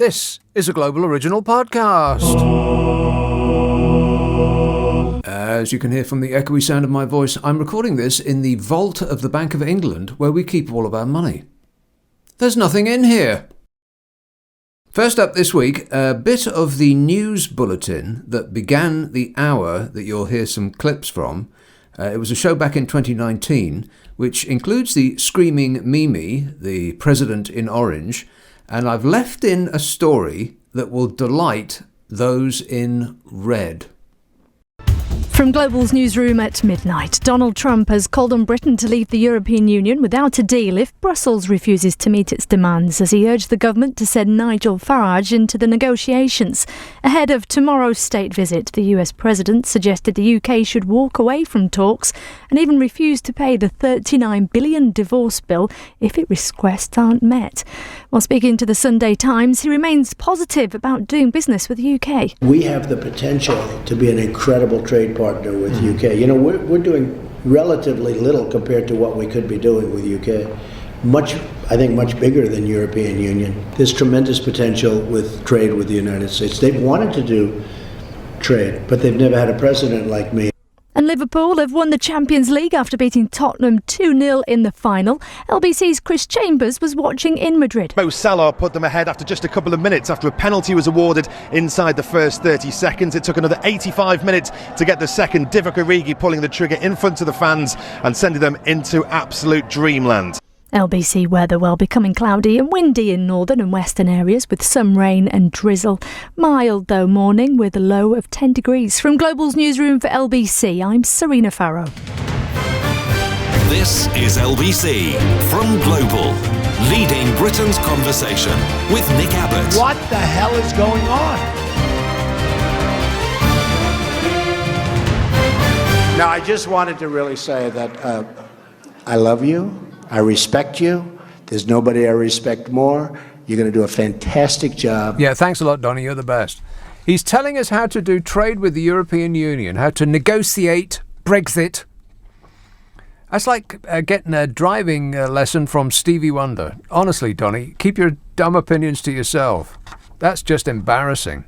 This is a Global Original Podcast. As you can hear from the echoey sound of my voice, I'm recording this in the vault of the Bank of England, where we keep all of our money. There's nothing in here. First up this week, a bit of the news bulletin that began the hour that you'll hear some clips from. It was a show back in 2019, which includes the screaming Mimi, the president in orange, and I've left in a story that will delight those in red. From Global's newsroom at midnight, Donald Trump has called on Britain to leave the European Union without a deal if Brussels refuses to meet its demands, as he urged the government to send Nigel Farage into the negotiations. Ahead of tomorrow's state visit, the US president suggested the UK should walk away from talks and even refuse to pay the $39 billion divorce bill if its requests aren't met. While speaking to the Sunday Times, he remains positive about doing business with the UK. We have the potential to be an incredible trade partner with UK. You know, we're doing relatively little compared to what we could be doing with UK. I think much bigger than European Union. There's tremendous potential with trade with the United States. They've wanted to do trade, but they've never had a president like me. And Liverpool have won the Champions League after beating Tottenham 2-0 in the final. LBC's Chris Chambers was watching in Madrid. Mo Salah put them ahead after just a couple of minutes after a penalty was awarded inside the first 30 seconds. It took another 85 minutes to get the second. Divock Origi pulling the trigger in front of the fans and sending them into absolute dreamland. LBC weather will becoming cloudy and windy in northern and western areas with some rain and drizzle. Mild though morning with a low of 10 degrees. From Global's newsroom for LBC, I'm Serena Farrow. This is LBC from Global, leading Britain's conversation with Nick Abbot. What the hell is going on? Now, I just wanted to really say that I love you. I respect you. There's nobody I respect more. You're going to do a fantastic job. Yeah, thanks a lot, Donny. You're the best. He's telling us how to do trade with the European Union, how to negotiate Brexit. That's like getting a driving lesson from Stevie Wonder. Honestly, Donny, keep your dumb opinions to yourself. That's just embarrassing.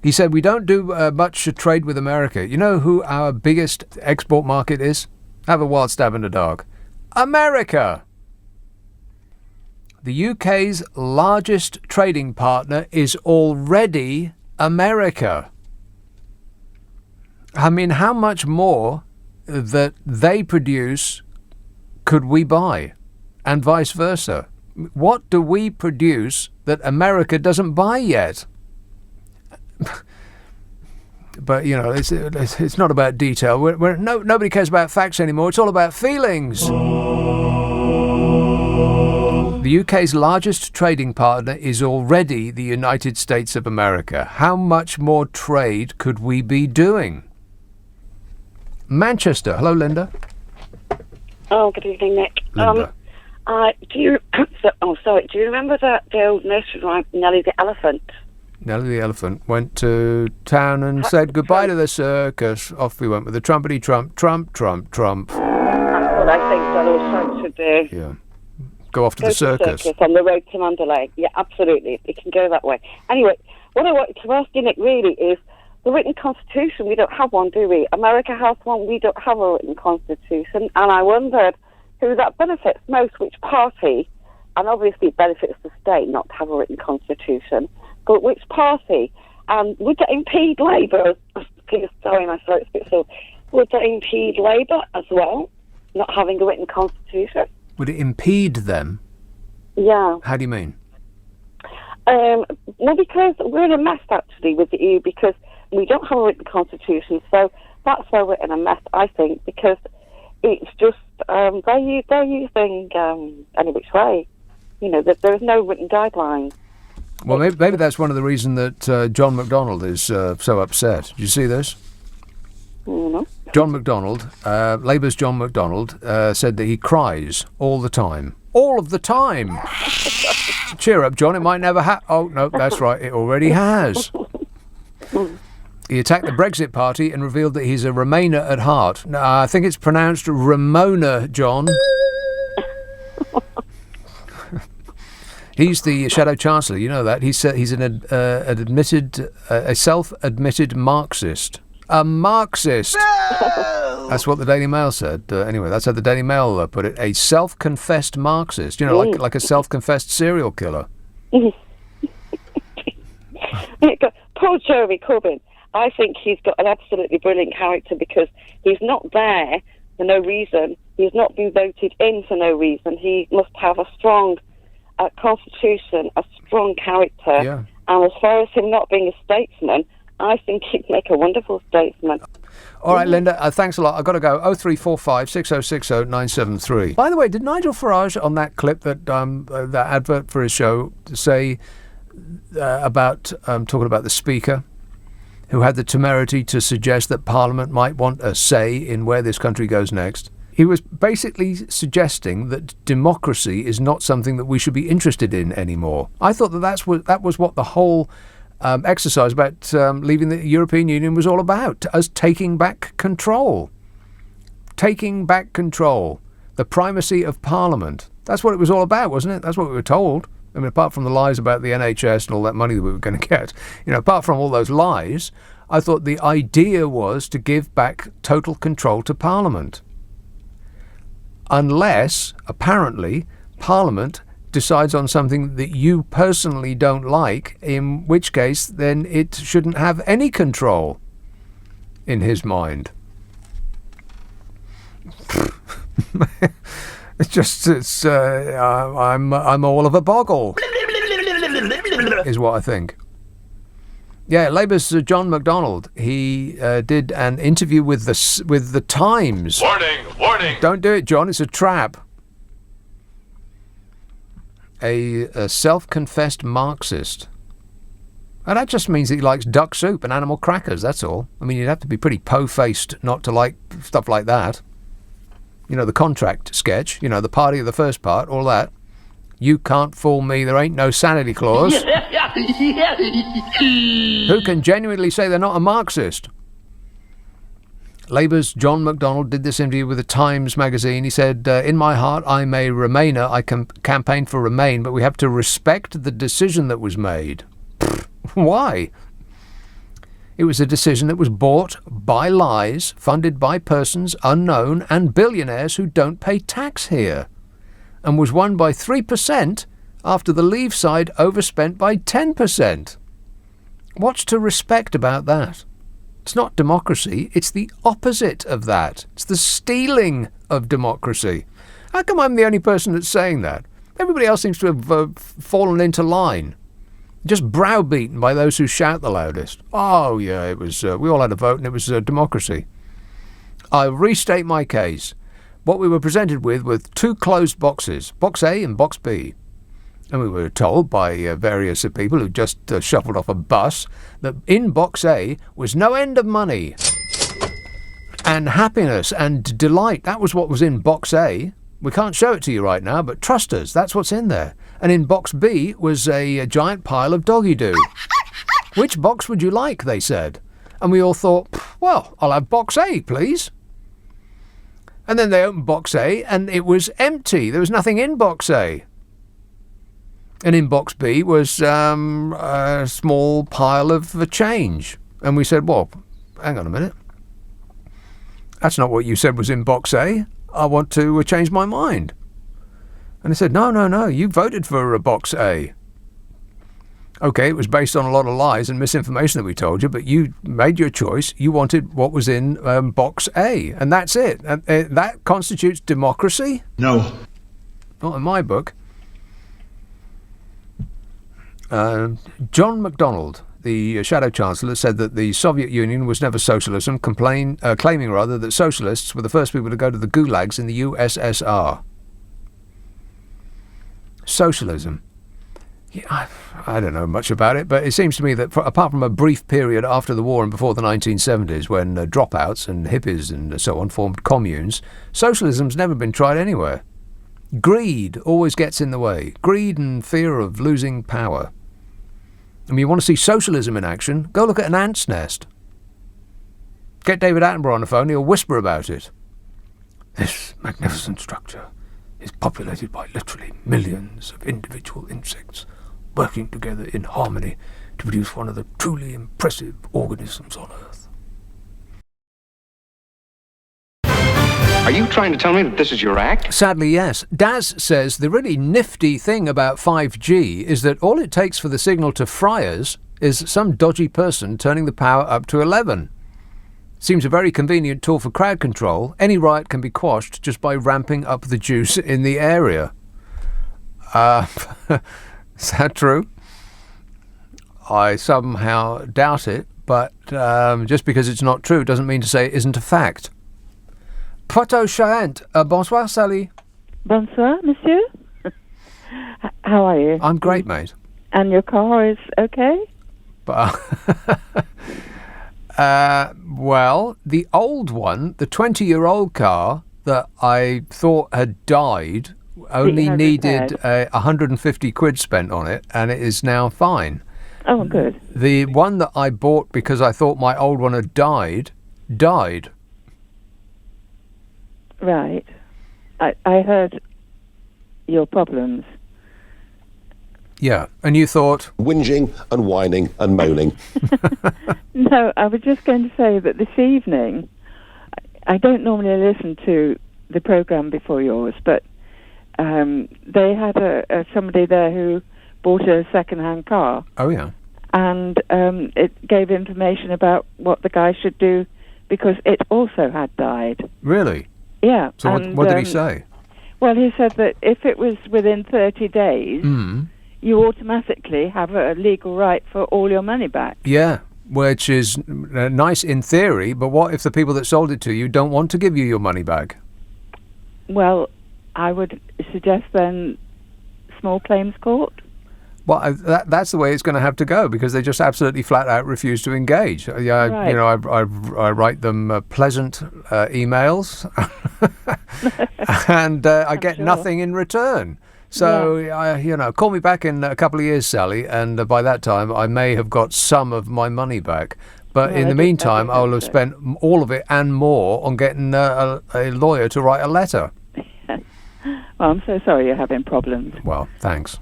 He said we don't do much trade with America. You know who our biggest export market is? Have a wild stab in the dark. America. The UK's largest trading partner is already America. I mean, how much more that they produce could we buy? And vice versa. What do we produce that America doesn't buy yet? But, you know, it's not about detail. Nobody cares about facts anymore. It's all about feelings. The UK's largest trading partner is already the United States of America. How much more trade could we be doing? Manchester. Hello, Linda. Oh, good evening, Nick. Linda. Do you remember the old nursery rhyme, Nelly the Elephant? Nelly the elephant went to town and said goodbye to the circus. Off we went with the trumpety trump, trump, trump, trump. That's what I think that all trying to do. Yeah. Go off to the circus. On the road to Mandalay. Yeah, absolutely. It can go that way. Anyway, what I wanted to ask you, Nick, really is the written constitution. We don't have one, do we? America has one. We don't have a written constitution. And I wondered who that benefits most, which party. And obviously it benefits the state not to have a written constitution. But which party? And would that impede Labour? Sorry, my throat's a bit sore. Would that impede Labour as well, not having a written constitution? Would it impede them? Yeah. How do you mean? Well, because we're in a mess, actually, with the EU, because we don't have a written constitution. So that's why we're in a mess, I think, because it's just they're using any which way. You know, that there is no written guidelines. Well, maybe that's one of the reasons that John McDonnell is so upset. Did you see this? No. John McDonnell, Labour's John McDonnell, said that he cries all the time. All of the time! Cheer up, John, it might never happen. Oh, no, that's right, it already has. He attacked the Brexit party and revealed that he's a Remainer at heart. No, I think it's pronounced Ramona, John. He's the Shadow Chancellor, you know that. He's a self-admitted Marxist. A Marxist! No! That's what the Daily Mail said. Anyway, that's how the Daily Mail put it. A self-confessed Marxist. You know, like a self-confessed serial killer. Poor Jeremy Corbyn. I think he's got an absolutely brilliant character because he's not there for no reason. He's not been voted in for no reason. He must have a strong constitution, a strong character. Yeah. And as far as him not being a statesman, I think he'd make a wonderful statesman. All right, Linda, thanks a lot. I've got to go. 0345 6060 973. By the way, did Nigel Farage on that clip that advert for his show say about talking about the Speaker who had the temerity to suggest that Parliament might want a say in where this country goes next? He was basically suggesting that democracy is not something that we should be interested in anymore. I thought that was what the whole exercise about leaving the European Union was all about, us taking back control. Taking back control. The primacy of Parliament. That's what it was all about, wasn't it? That's what we were told. I mean, apart from the lies about the NHS and all that money that we were going to get, apart from all those lies, I thought the idea was to give back total control to Parliament. Unless, apparently, Parliament decides on something that you personally don't like, in which case then it shouldn't have any control, in his mind. I'm all of a boggle, is what I think. Yeah, Labour's John MacDonald. He did an interview with the Times. Warning! Don't do it, John. It's a trap. A self-confessed Marxist. And that just means that he likes duck soup and animal crackers, that's all. I mean, you'd have to be pretty po-faced not to like stuff like that. The contract sketch, the party of the first part, all that. You can't fool me, there ain't no sanity clause. Who can genuinely say they're not a Marxist? Labour's John MacDonald did this interview with the Times magazine. He said, in my heart, I'm a Remainer. I campaign for Remain, but we have to respect the decision that was made. Why? It was a decision that was bought by lies, funded by persons unknown and billionaires who don't pay tax here, and was won by 3% after the Leave side overspent by 10%. What's to respect about that? It's not democracy, it's the opposite of that. It's the stealing of democracy. How come I'm the only person that's saying that? Everybody else seems to have fallen into line. Just browbeaten by those who shout the loudest. Oh, yeah, it was. We all had a vote and it was democracy. I restate my case. What we were presented with were two closed boxes, Box A and Box B. And we were told by various people who just shuffled off a bus that in Box A was no end of money and happiness and delight. That was what was in Box A. We can't show it to you right now, but trust us, that's what's in there. And in Box B was a giant pile of doggy-doo. Which box would you like, they said. And we all thought, well, I'll have Box A, please. And then they opened Box A, and it was empty. There was nothing in Box A. And in Box B was a small pile of change. And we said, well, hang on a minute. That's not what you said was in Box A. I want to change my mind. And they said, no, you voted for Box A. Okay, it was based on a lot of lies and misinformation that we told you, but you made your choice. You wanted what was in Box A, and that's it. And that constitutes democracy? No. Not in my book. John MacDonald, the Shadow Chancellor, said that the Soviet Union was never socialism, claiming that socialists were the first people to go to the gulags in the USSR. Socialism. Yeah, I don't know much about it, but it seems to me that apart from a brief period after the war and before the 1970s when dropouts and hippies and so on formed communes, socialism's never been tried anywhere. Greed always gets in the way. Greed and fear of losing power. I mean, you want to see socialism in action? Go look at an ant's nest. Get David Attenborough on the phone, he'll whisper about it. This magnificent structure is populated by literally millions of individual insects working together in harmony to produce one of the truly impressive organisms on Earth. Are you trying to tell me that this is your act? Sadly, yes. Daz says the really nifty thing about 5G is that all it takes for the signal to fry us is some dodgy person turning the power up to 11. Seems a very convenient tool for crowd control. Any riot can be quashed just by ramping up the juice in the area. Is that true? I somehow doubt it, but just because it's not true doesn't mean to say it isn't a fact. Poteau Charente, bonsoir, Sally. Bonsoir, monsieur. How are you? I'm great, mate. And your car is okay? But, well, the old one, the 20-year-old car that I thought had died, only needed 150 quid spent on it, and it is now fine. Oh, good. The one that I bought because I thought my old one had died. Right. I heard your problems. Yeah, and you thought? Whinging and whining and moaning. No, I was just going to say that this evening, I don't normally listen to the programme before yours, but they had somebody there who bought a second-hand car. Oh, yeah. And it gave information about what the guy should do because it also had died. Really? Yeah. So what did he say? Well, he said that if it was within 30 days, you automatically have a legal right for all your money back. Yeah, which is nice in theory, but what if the people that sold it to you don't want to give you your money back? Well, I would suggest then small claims court. Well, that's the way it's going to have to go because they just absolutely flat out refuse to engage. Yeah, Right. You know, I write them pleasant emails, and I get nothing in return. So, call me back in a couple of years, Sally, and by that time I may have got some of my money back. But in the meantime, I'll have spent all of it and more on getting a lawyer to write a letter. Well, I'm so sorry you're having problems. Well, thanks.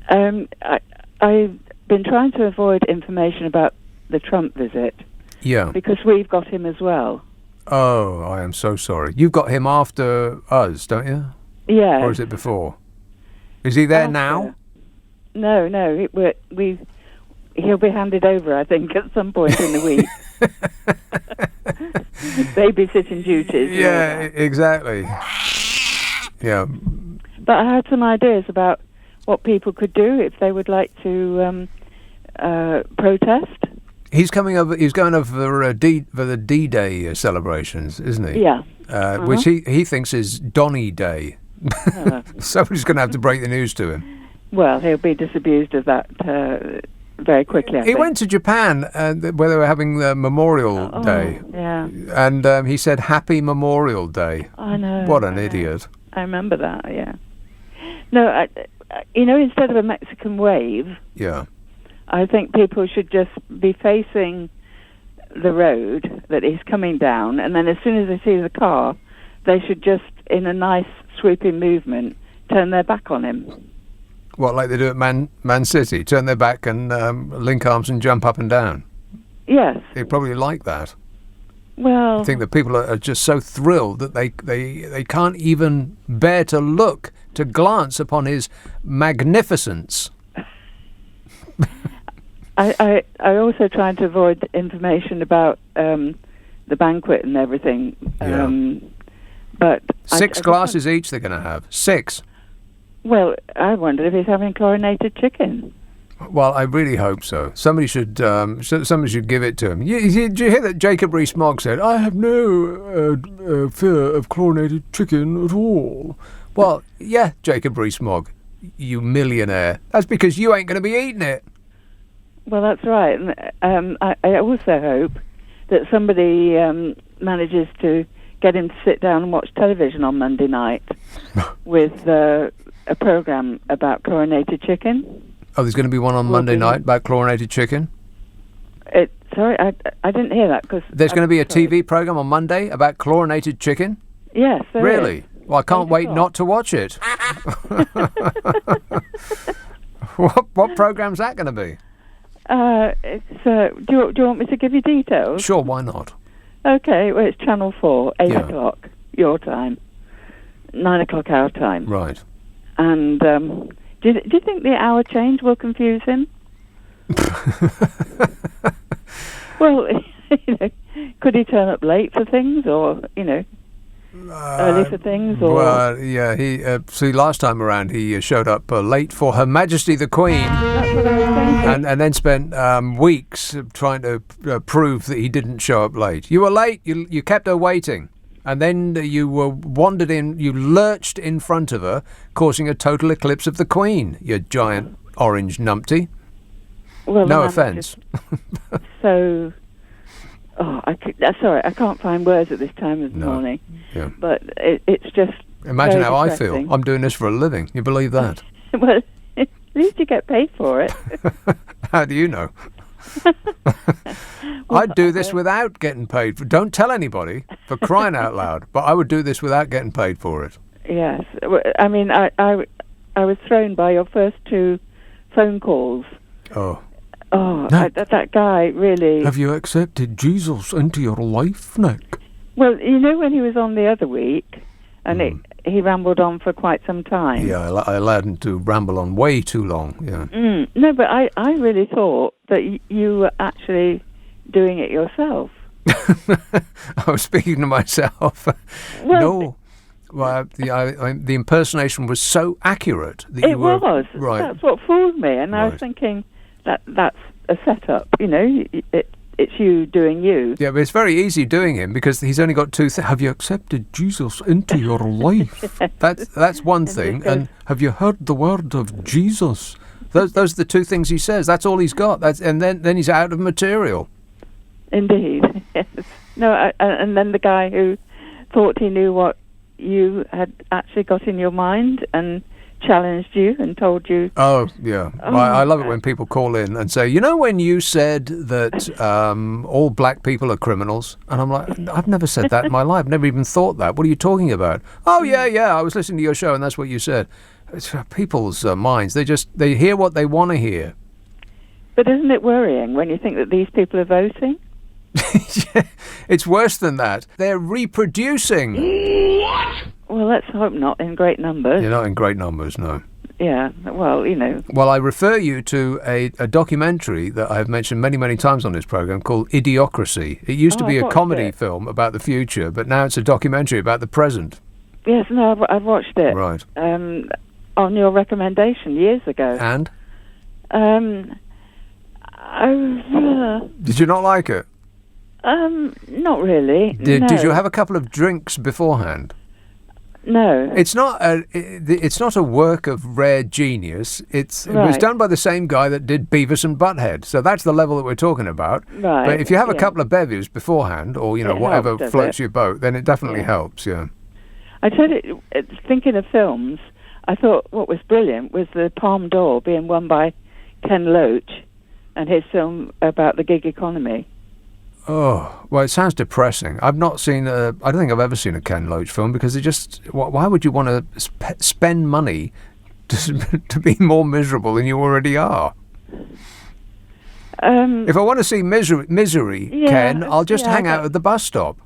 I've been trying to avoid information about the Trump visit. Yeah. Because we've got him as well. Oh, I am so sorry. You've got him after us, don't you? Yeah. Or is it before? Is he there now? No. He'll be handed over, I think, at some point in the week. Babysitting duties. Yeah, exactly. Yeah. But I had some ideas about what people could do if they would like to protest. He's coming over. He's going over for the D-Day celebrations, isn't he? Yeah. Which he thinks is Donny Day. Somebody's going to have to break the news to him. Well, he'll be disabused of that very quickly, I think. He went to Japan where they were having the Memorial Day. Yeah. And he said, Happy Memorial Day. I know. What an idiot. I remember that, yeah. No, instead of a Mexican wave, yeah, I think people should just be facing the road that he's coming down, and then as soon as they see the car, they should just, in a nice sweeping movement, turn their back on him. What, like they do at Man City? Turn their back and link arms and jump up and down? Yes. They probably like that. Well, I think that people are just so thrilled that they can't even bear to glance upon his magnificence. I also tried to avoid information about the banquet and everything. But 6 glasses each they're going to have. 6. Well, I wondered if he's having chlorinated chicken. Well, I really hope so. Somebody should give it to him. Did you hear that Jacob Rees-Mogg said, I have no fear of chlorinated chicken at all? Well, yeah, Jacob Rees-Mogg, you millionaire. That's because you ain't going to be eating it. Well, that's right. And I also hope that somebody manages to get him to sit down and watch television on Monday night with a programme about chlorinated chicken. Oh, there's going to be one on Monday night about chlorinated chicken? Sorry, I didn't hear that. There's going to be a TV programme on Monday about chlorinated chicken? Yes, there really? is. Well, I can't wait not to watch it. What programme's that going to be? Do you want me to give you details? Sure, why not? Okay, well, it's Channel 4, 8 o'clock, your time, 9 o'clock our time. Right. And do you think the hour change will confuse him? Well, could he turn up late for things, or, early for things? Or? Well, yeah, he see, last time around he showed up late for Her Majesty the Queen. That's what I was thinking. And then spent weeks trying to prove that he didn't show up late. You were late, you kept her waiting. And then you you lurched in front of her, causing a total eclipse of the Queen, you giant orange numpty. Well, no offence. So, sorry, I can't find words at this time of the morning. Yeah. But it's just. Imagine how I feel. I'm doing this for a living. You believe that? Well, at least you get paid for it. How do you know? I'd do this without getting paid for. Don't tell anybody, for crying out loud. But I would do this without getting paid for it. Yes, I mean, I was thrown by your first two phone calls. Oh. Oh, that guy really. Have you accepted Jesus into your life, Nick? Well, when he was on the other week, and he rambled on for quite some time. Yeah, I allowed him to ramble on way too long. Yeah. No, but I really thought that you were actually doing it yourself. I was speaking to myself. Well, no. Well, the impersonation was so accurate that it was. Right. That's what fooled me, and I was thinking that's a setup. It's you doing you. Yeah, but it's very easy doing him because he's only got two things. Have you accepted Jesus into your life? That's one thing. And have you heard the word of Jesus? Those are the two things he says. That's all he's got. And then he's out of material. Indeed. Yes. No, and then the guy who thought he knew what you had actually got in your mind and challenged you and told you. Oh, yeah. I love it when people call in and say, when you said that all black people are criminals? And I'm like, I've never said that in my life. Never even thought that. What are you talking about? Oh, yeah. I was listening to your show and that's what you said. It's people's minds. They hear what they want to hear. But isn't it worrying when you think that these people are voting? Yeah, it's worse than that. They're reproducing. What? Well, let's hope not in great numbers. You're not in great numbers, no. Yeah, well, Well, I refer you to a documentary that I've mentioned many, many times on this programme called Idiocracy. It used to be a comedy film about the future, but now it's a documentary about the present. Yes, no, I've watched it. Right. On your recommendation years ago. And? Did you not like it? Not really. Did you have a couple of drinks beforehand? No. It's not a work of rare genius. It was done by the same guy that did Beavis and Butthead. So that's the level that we're talking about. Right. But if you have a couple of bevies beforehand, or whatever floats your boat, then it definitely helps. Yeah. I tell you, thinking of films, I thought what was brilliant was the Palme d'Or being won by Ken Loach and his film about the gig economy. Oh, well, it sounds depressing. I've not seen I don't think I've ever seen a Ken Loach film because it just... Why would you want to spend money to be more miserable than you already are? If I want to see misery, Ken, I'll just hang out at the bus stop.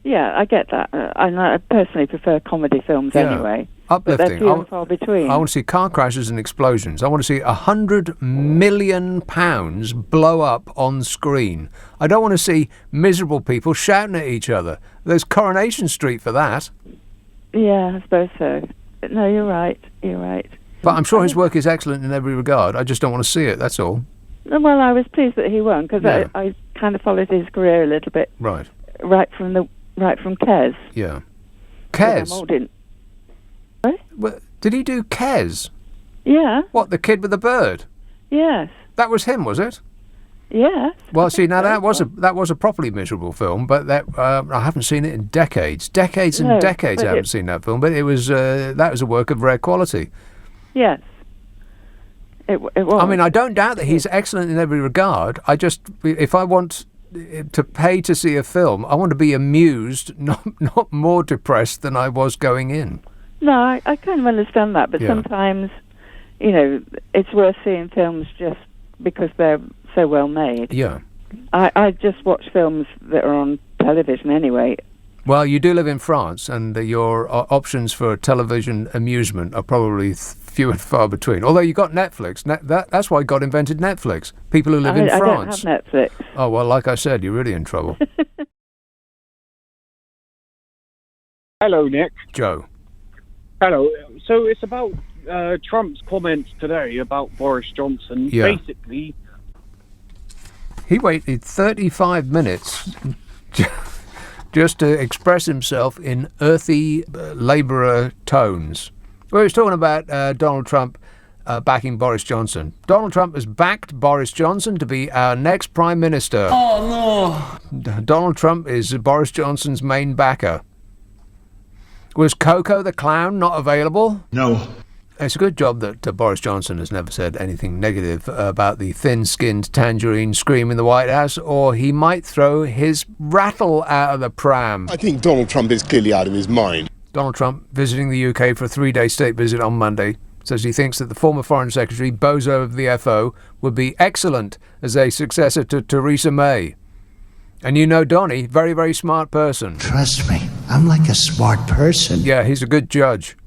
Yeah, I get that. I personally prefer comedy films anyway. Uplifting. But they're few and far between. I want to see car crashes and explosions. I want to see £100 million blow up on screen. I don't want to see miserable people shouting at each other. There's Coronation Street for that. Yeah, I suppose so. No, you're right. But I'm sure his work is excellent in every regard. I just don't want to see it, that's all. Well, I was pleased that he won because I kind of followed his career a little bit. Right. Right from Kes. Yeah. Kes? What? Well, did he do Kes? Yeah. What, the kid with the bird? Yes. That was him, was it? Yes. Well, see, now that was a properly miserable film, but I haven't seen it in decades. Decades and decades I haven't seen that film, but it was that was a work of rare quality. Yes. It was. I mean, I don't doubt that he's excellent in every regard. I just, if I want to pay to see a film. I want to be amused, not more depressed than I was going in. No, I kind of understand that, but sometimes, it's worth seeing films just because they're so well made. Yeah. I just watch films that are on television anyway. Well, you do live in France, and your options for television amusement are probably few and far between. Although you got Netflix. That's why God invented Netflix. People who live in France. I don't have Netflix. Oh, well, like I said, you're really in trouble. Hello, Nick. Joe. Hello. So it's about Trump's comments today about Boris Johnson. Yeah. Basically, he waited 35 minutes just to express himself in earthy labourer tones. Well, he was talking about Donald Trump backing Boris Johnson. Donald Trump has backed Boris Johnson to be our next Prime Minister. Oh, no. Donald Trump is Boris Johnson's main backer. Was Coco the Clown not available? No. It's a good job that Boris Johnson has never said anything negative about the thin-skinned tangerine scream in the White House, or he might throw his rattle out of the pram. I think Donald Trump is clearly out of his mind. Donald Trump, visiting the UK for a 3-day state visit on Monday, says he thinks that the former Foreign Secretary, Bozo of the FO, would be excellent as a successor to Theresa May. And you know Donny, very, very smart person. Trust me, I'm like a smart person. Yeah, he's a good judge.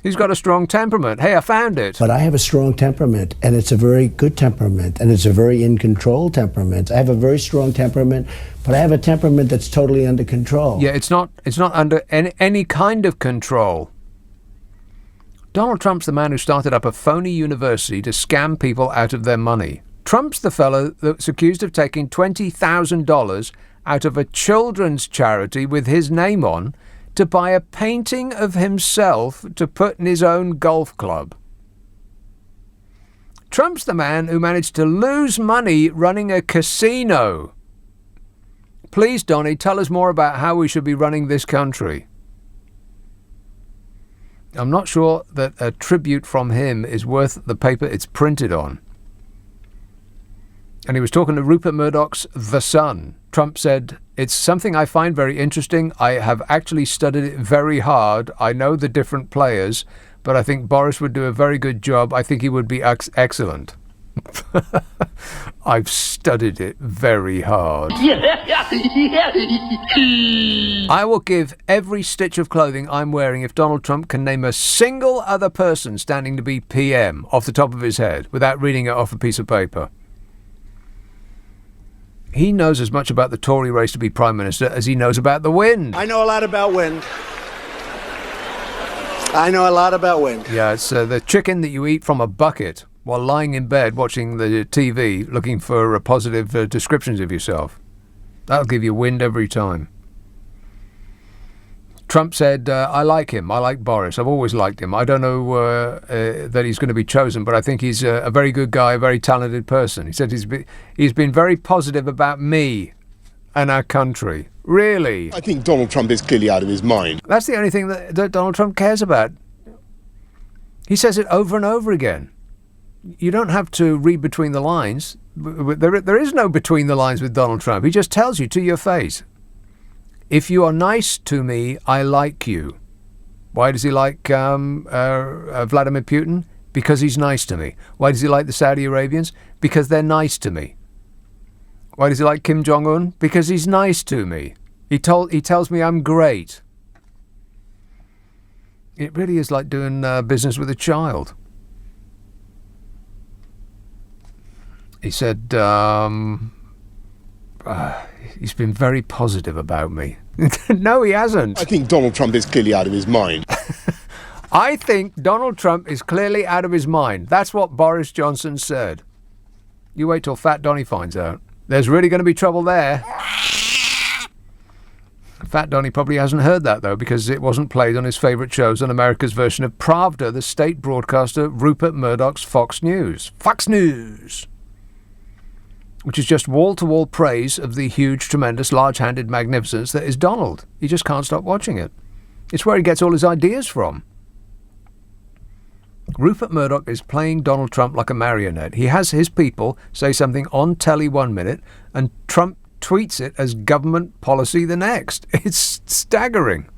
He's got a strong temperament. Hey, I found it. But I have a strong temperament, and it's a very good temperament, and it's a very in-control temperament. I have a very strong temperament, but I have a temperament that's totally under control. Yeah, it's not under any kind of control. Donald Trump's the man who started up a phony university to scam people out of their money. Trump's the fellow that's accused of taking $20,000 out of a children's charity with his name on to buy a painting of himself to put in his own golf club. Trump's the man who managed to lose money running a casino. Please, Donny, tell us more about how we should be running this country. I'm not sure that a tribute from him is worth the paper it's printed on. And he was talking to Rupert Murdoch's The Sun. Trump said, "It's something I find very interesting. I have actually studied it very hard. I know the different players, but I think Boris would do a very good job. I think he would be excellent." I've studied it very hard. I will give every stitch of clothing I'm wearing if Donald Trump can name a single other person standing to be PM off the top of his head without reading it off a piece of paper. He knows as much about the Tory race to be Prime Minister as he knows about the wind. I know a lot about wind. Yeah, it's the chicken that you eat from a bucket while lying in bed watching the TV looking for positive descriptions of yourself. That'll give you wind every time. Trump said, I like him. I like Boris. I've always liked him. I don't know that he's going to be chosen, but I think he's a very good guy, a very talented person. He said he's been very positive about me and our country. Really? I think Donald Trump is clearly out of his mind. That's the only thing that Donald Trump cares about. He says it over and over again. You don't have to read between the lines. There is no between the lines with Donald Trump. He just tells you to your face. If you are nice to me, I like you. Why does he like Vladimir Putin? Because he's nice to me. Why does he like the Saudi Arabians? Because they're nice to me. Why does he like Kim Jong-un? Because he's nice to me. He tells me I'm great. It really is like doing business with a child. He said, he's been very positive about me. No, he hasn't. I think Donald Trump is clearly out of his mind. I think Donald Trump is clearly out of his mind. That's what Boris Johnson said. You wait till Fat Donny finds out. There's really going to be trouble there. Fat Donny probably hasn't heard that, though, because it wasn't played on his favourite shows on America's version of Pravda, the state broadcaster Rupert Murdoch's Fox News. Fox News! Which is just wall-to-wall praise of the huge, tremendous, large-handed magnificence that is Donald. He just can't stop watching it. It's where he gets all his ideas from. Rupert Murdoch is playing Donald Trump like a marionette. He has his people say something on telly 1 minute, and Trump tweets it as government policy the next. It's staggering.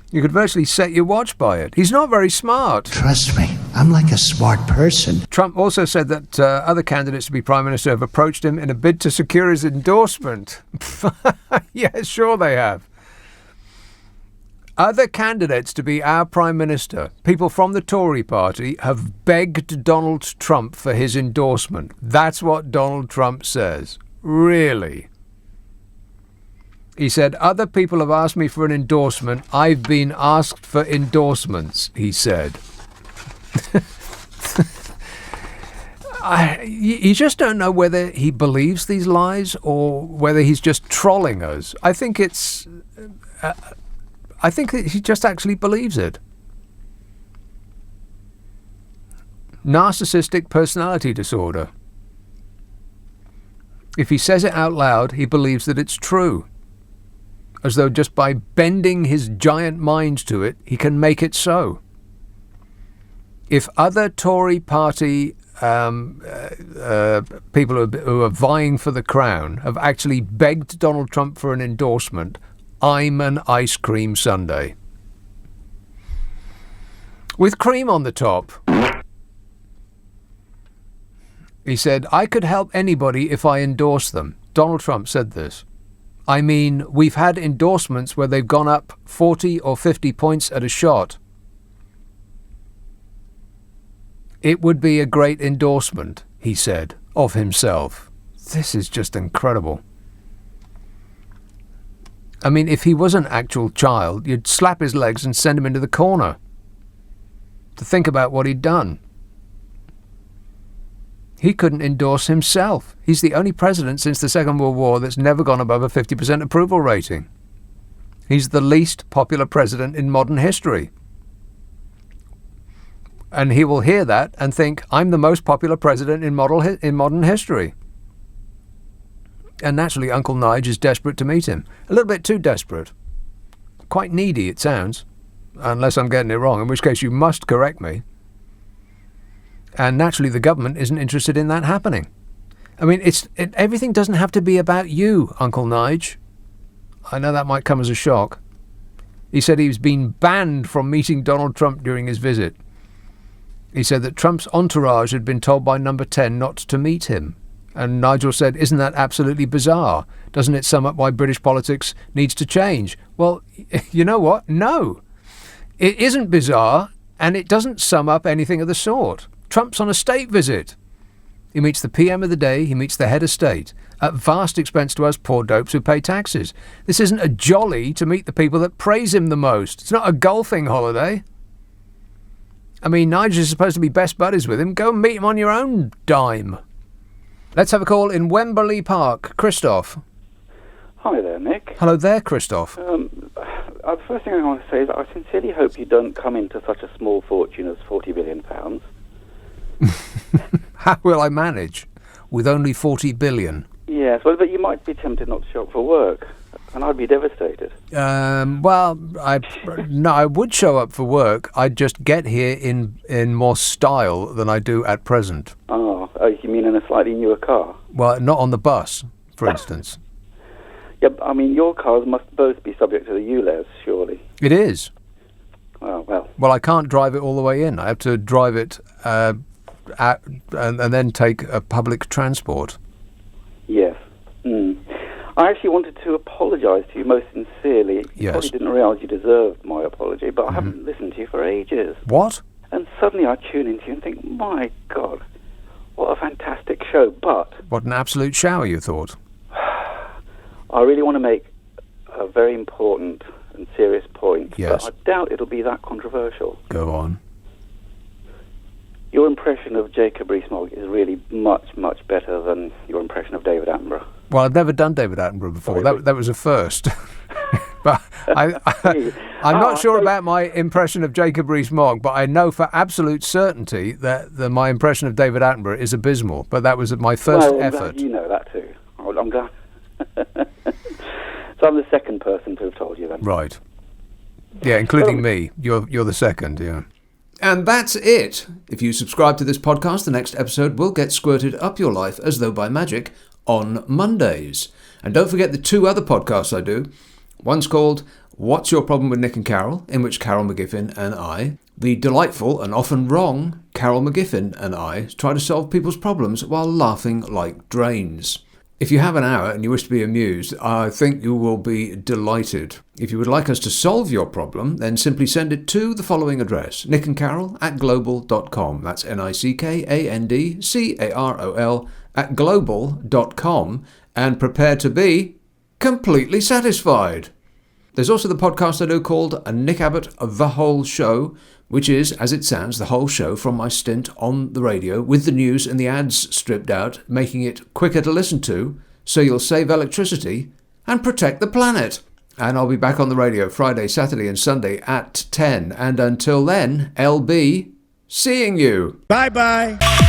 You could virtually set your watch by it. He's not very smart. Trust me, I'm like a smart person. Trump also said that other candidates to be Prime Minister have approached him in a bid to secure his endorsement. Yeah, sure they have. Other candidates to be our Prime Minister, people from the Tory party, have begged Donald Trump for his endorsement. That's what Donald Trump says. Really? He said, other people have asked me for an endorsement. I've been asked for endorsements, he said. You just don't know whether he believes these lies or whether he's just trolling us. I think that he just actually believes it. Narcissistic personality disorder. If he says it out loud, he believes that it's true. As though just by bending his giant mind to it, he can make it so. If other Tory party people who are vying for the crown have actually begged Donald Trump for an endorsement, I'm an ice cream sundae. With cream on the top. He said, I could help anybody if I endorse them. Donald Trump said this. I mean, we've had endorsements where they've gone up 40 or 50 points at a shot. It would be a great endorsement, he said, of himself. This is just incredible. I mean, if he was an actual child, you'd slap his legs and send him into the corner to think about what he'd done. He couldn't endorse himself. He's the only president since the Second World War that's never gone above a 50% approval rating. He's the least popular president in modern history. And he will hear that and think, I'm the most popular president in modern history. And naturally, Uncle Nige is desperate to meet him. A little bit too desperate. Quite needy, it sounds. Unless I'm getting it wrong, in which case you must correct me. And naturally, the government isn't interested in that happening. I mean, everything doesn't have to be about you, Uncle Nige. I know that might come as a shock. He said he's been banned from meeting Donald Trump during his visit. He said that Trump's entourage had been told by number 10 not to meet him. And Nigel said, isn't that absolutely bizarre? Doesn't it sum up why British politics needs to change? Well, you know what? No. It isn't bizarre, and it doesn't sum up anything of the sort. Trump's on a state visit. He meets the PM of the day, he meets the head of state, at vast expense to us poor dopes who pay taxes. This isn't a jolly to meet the people that praise him the most. It's not a golfing holiday. I mean, Nigel is supposed to be best buddies with him. Go and meet him on your own dime. Let's have a call in Wembley Park. Christoph. Hi there, Nick. Hello there, Christoph. The first thing I want to say is that I sincerely hope you don't come into such a small fortune as £40 billion. How will I manage with only 40 billion? Yes, well, but you might be tempted not to show up for work, and I'd be devastated. Well, I would show up for work. I'd just get here in more style than I do at present. Oh, you mean in a slightly newer car? Well, not on the bus, for instance. Yeah, I mean, your cars must both be subject to the ULEZ, surely. It is. Oh, well. Well, I can't drive it all the way in. I have to drive it and then take a public transport. Yes. I actually wanted to apologise to you most sincerely. Yes. You probably didn't realise you deserved my apology, but I haven't listened to you for ages. What? And suddenly I tune into you and think, my God, what a fantastic show. But what an absolute shower, you thought. I really want to make a very important and serious point, yes. But I doubt it'll be that controversial. Go on. Your impression of Jacob Rees-Mogg is really much, much better than your impression of David Attenborough. Well, I've never done David Attenborough before. That was a first. But I'm not sure about my impression of Jacob Rees-Mogg, but I know for absolute certainty that my impression of David Attenborough is abysmal. But that was my first effort. You know that too. I'm glad. So I'm the second person to have told you then. Right. Yeah, including me. You're the second, yeah. And that's it. If you subscribe to this podcast, the next episode will get squirted up your life as though by magic on Mondays. And don't forget the 2 other podcasts I do. One's called What's Your Problem with Nick and Carol, in which Carol McGiffin and I, the delightful and often wrong Carol McGiffin and I, try to solve people's problems while laughing like drains. If you have an hour and you wish to be amused, I think you will be delighted. If you would like us to solve your problem, then simply send it to the following address, nickandcarol@global.com. That's nickandcarol@global.com, and prepare to be completely satisfied. There's also the podcast I do called Nick Abbot, The Whole Show, which is, as it sounds, the whole show from my stint on the radio, with the news and the ads stripped out, making it quicker to listen to, so you'll save electricity and protect the planet. And I'll be back on the radio Friday, Saturday and Sunday at 10. And until then, LB, seeing you. Bye-bye.